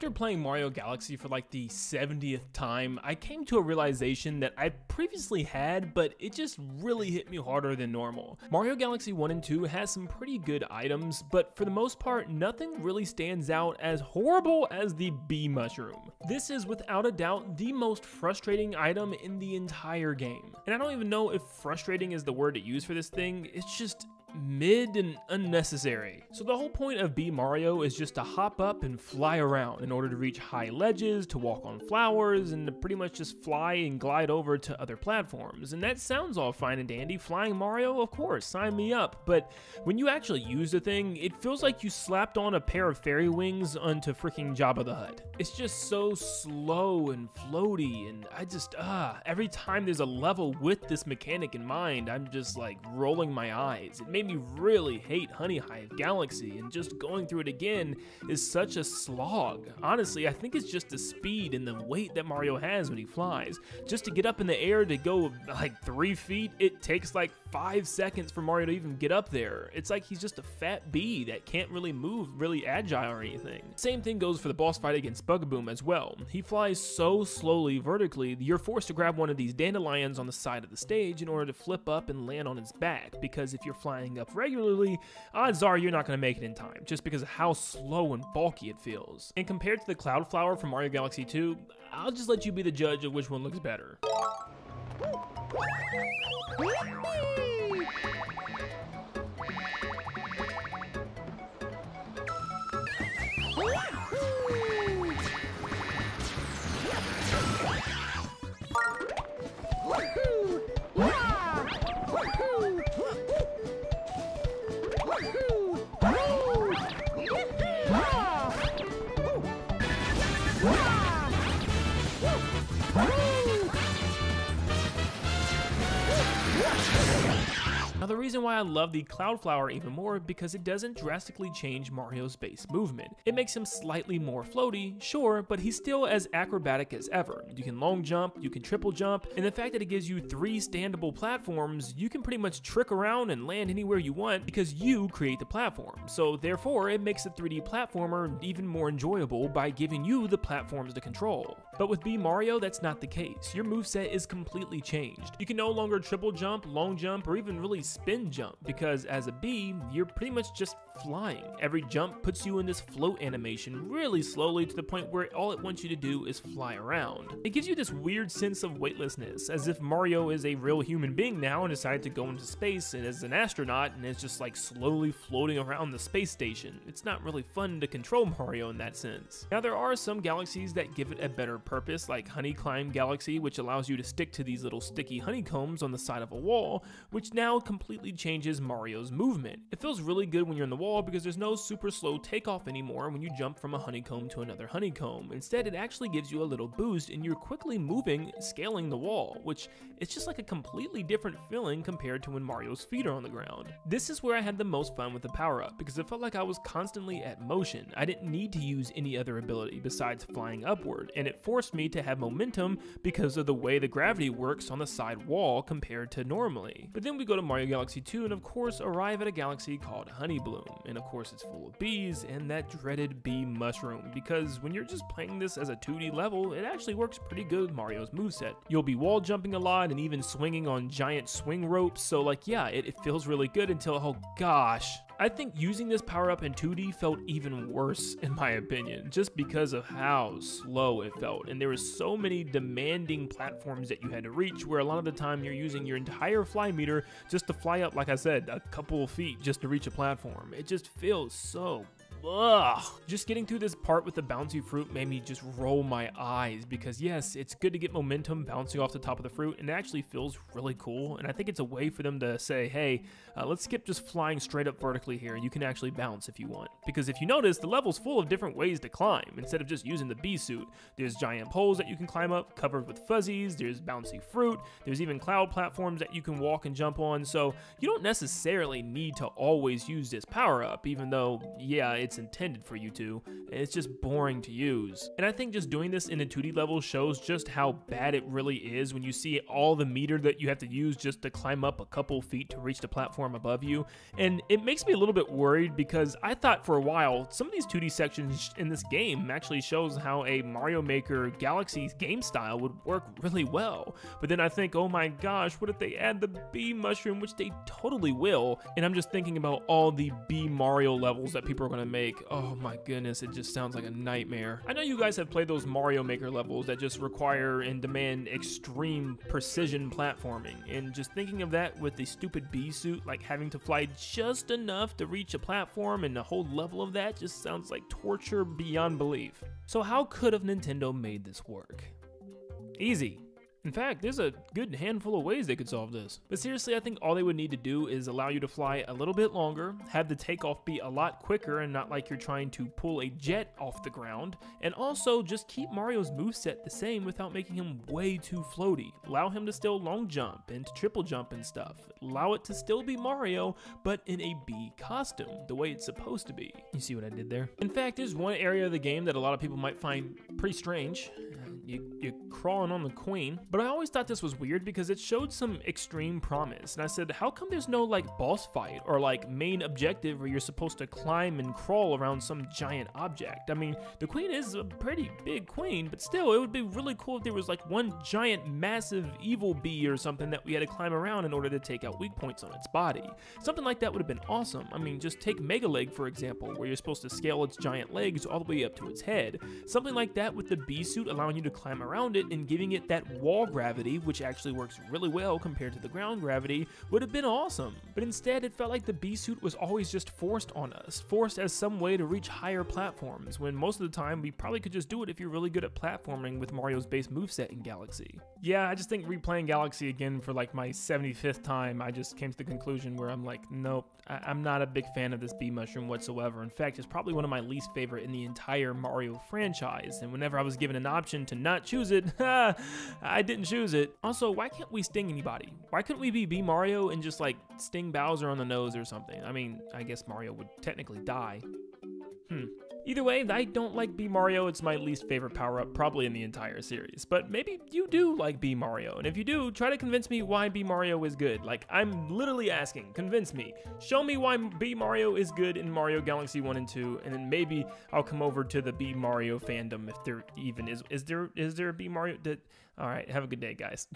After playing Mario Galaxy for like the 70th time, I came to a realization that I previously had, but it just really hit me harder than normal. Mario Galaxy 1 and 2 has some pretty good items, but for the most part, nothing really stands out as horrible as the bee mushroom. This is without a doubt the most frustrating item in the entire game. And I don't even know if frustrating is the word to use for this thing, it's just mid and unnecessary. So the whole point of Bee Mario is just to hop up and fly around in order to reach high ledges, to walk on flowers, and to pretty much just fly and glide over to other platforms. And that sounds all fine and dandy. Flying Mario, of course, sign me up. But when you actually use the thing, it feels like you slapped on a pair of fairy wings onto freaking Jabba the Hutt. It's just so slow and floaty, and I just, every time there's a level with this mechanic in mind, I'm just like rolling my eyes. It made me really hate Honey Hive Galaxy, and just going through it again is such a slog. Honestly, I think it's just the speed and the weight that Mario has when he flies. Just to get up in the air to go like 3 feet, it takes like 5 seconds for Mario to even get up there. It's like he's just a fat bee that can't really move really agile or anything. Same thing goes for the boss fight against Bugaboom as well. He flies so slowly vertically, you're forced to grab one of these dandelions on the side of the stage in order to flip up and land on his back, because if you're flying up regularly, odds are you're not going to make it in time, just because of how slow and bulky it feels. And compared to the Cloud Flower from Mario Galaxy 2, I'll just let you be the judge of which one looks better. Now the reason why I love the Cloud Flower even more because it doesn't drastically change Mario's base movement. It makes him slightly more floaty, sure, but he's still as acrobatic as ever. You can long jump, you can triple jump, and the fact that it gives you 3 standable platforms, you can pretty much trick around and land anywhere you want because you create the platform. So therefore, it makes a 3D platformer even more enjoyable by giving you the platforms to control. But with Bee Mario, that's not the case. Your moveset is completely changed. You can no longer triple jump, long jump, or even really spin jump, because as a bee, you're pretty much just flying. Every jump puts you in this float animation really slowly to the point where all it wants you to do is fly around. It gives you this weird sense of weightlessness, as if Mario is a real human being now and decided to go into space and is an astronaut and is just like slowly floating around the space station. It's not really fun to control Mario in that sense. Now there are some galaxies that give it a better purpose, like Honeyclimb Galaxy, which allows you to stick to these little sticky honeycombs on the side of a wall, which now completely changes Mario's movement. It feels really good when you're in the wall because there's no super slow takeoff anymore when you jump from a honeycomb to another honeycomb. Instead, it actually gives you a little boost and you're quickly moving, scaling the wall, which it's just like a completely different feeling compared to when Mario's feet are on the ground. This is where I had the most fun with the power-up because it felt like I was constantly at motion. I didn't need to use any other ability besides flying upward, and it forced me to have momentum because of the way the gravity works on the side wall compared to normally. But then we go to Mario Galaxy 2 and of course arrive at a galaxy called Honeybloom, and of course it's full of bees and that dreaded bee mushroom, because when you're just playing this as a 2D level, it actually works pretty good with Mario's moveset. You'll be wall jumping a lot and even swinging on giant swing ropes, so like yeah, it feels really good until, oh gosh, I think using this power-up in 2D felt even worse in my opinion, just because of how slow it felt, and there were so many demanding platforms that you had to reach where a lot of the time you're using your entire fly meter just to fly up, like I said, a couple of feet just to reach a platform. It just feels so ugh. Just getting through this part with the bouncy fruit made me just roll my eyes because yes, it's good to get momentum bouncing off the top of the fruit and it actually feels really cool, and I think it's a way for them to say, hey, let's skip just flying straight up vertically here and you can actually bounce if you want. Because if you notice, the level's full of different ways to climb instead of just using the bee suit. There's giant poles that you can climb up covered with fuzzies, there's bouncy fruit, there's even cloud platforms that you can walk and jump on, so you don't necessarily need to always use this power up, even though yeah, it's it's intended for you to, and it's just boring to use. And I think just doing this in a 2D level shows just how bad it really is when you see all the meter that you have to use just to climb up a couple feet to reach the platform above you. And it makes me a little bit worried because I thought for a while some of these 2D sections in this game actually shows how a Mario Maker Galaxy game style would work really well. But then I think, oh my gosh, what if they add the bee mushroom, which they totally will, and I'm just thinking about all the Bee Mario levels that people are going to make. Oh my goodness, it just sounds like a nightmare. I know you guys have played those Mario Maker levels that just require and demand extreme precision platforming, and just thinking of that with the stupid bee suit, like having to fly just enough to reach a platform and a whole level of that just sounds like torture beyond belief. So how could have Nintendo made this work? Easy. In fact, there's a good handful of ways they could solve this. But seriously, I think all they would need to do is allow you to fly a little bit longer, have the takeoff be a lot quicker and not like you're trying to pull a jet off the ground, and also just keep Mario's moveset the same without making him way too floaty. Allow him to still long jump and to triple jump and stuff. Allow it to still be Mario, but in a bee costume, the way it's supposed to be. You see what I did there? In fact, there's one area of the game that a lot of people might find pretty strange. You're crawling on the queen. But I always thought this was weird because it showed some extreme promise. And I said, how come there's no like boss fight or like main objective where you're supposed to climb and crawl around some giant object? I mean, the queen is a pretty big queen, but still, it would be really cool if there was like one giant massive evil bee or something that we had to climb around in order to take out weak points on its body. Something like that would have been awesome. I mean, just take Mega Leg, for example, where you're supposed to scale its giant legs all the way up to its head. Something like that with the bee suit allowing you to climb around it and giving it that wall gravity, which actually works really well compared to the ground gravity, would have been awesome. But instead, it felt like the bee suit was always just forced on us, forced as some way to reach higher platforms, when most of the time we probably could just do it if you're really good at platforming with Mario's base moveset in Galaxy. Yeah, I just think replaying Galaxy again for like my 75th time, I just came to the conclusion where I'm like, nope, I'm not a big fan of this bee mushroom whatsoever. In fact, it's probably one of my least favorite in the entire Mario franchise, and whenever I was given an option to not choose it, I didn't choose it. Also, why can't we sting anybody? Why couldn't we be Mario and just like sting Bowser on the nose or something? I mean, I guess Mario would technically die. Either way, I don't like Bee Mario. It's my least favorite power-up probably in the entire series. But maybe you do like Bee Mario, and if you do, try to convince me why Bee Mario is good. Like, I'm literally asking, convince me. Show me why Bee Mario is good in Mario Galaxy 1 and 2, and then maybe I'll come over to the Bee Mario fandom if there even is. Is there a Bee Mario? All right, have a good day, guys.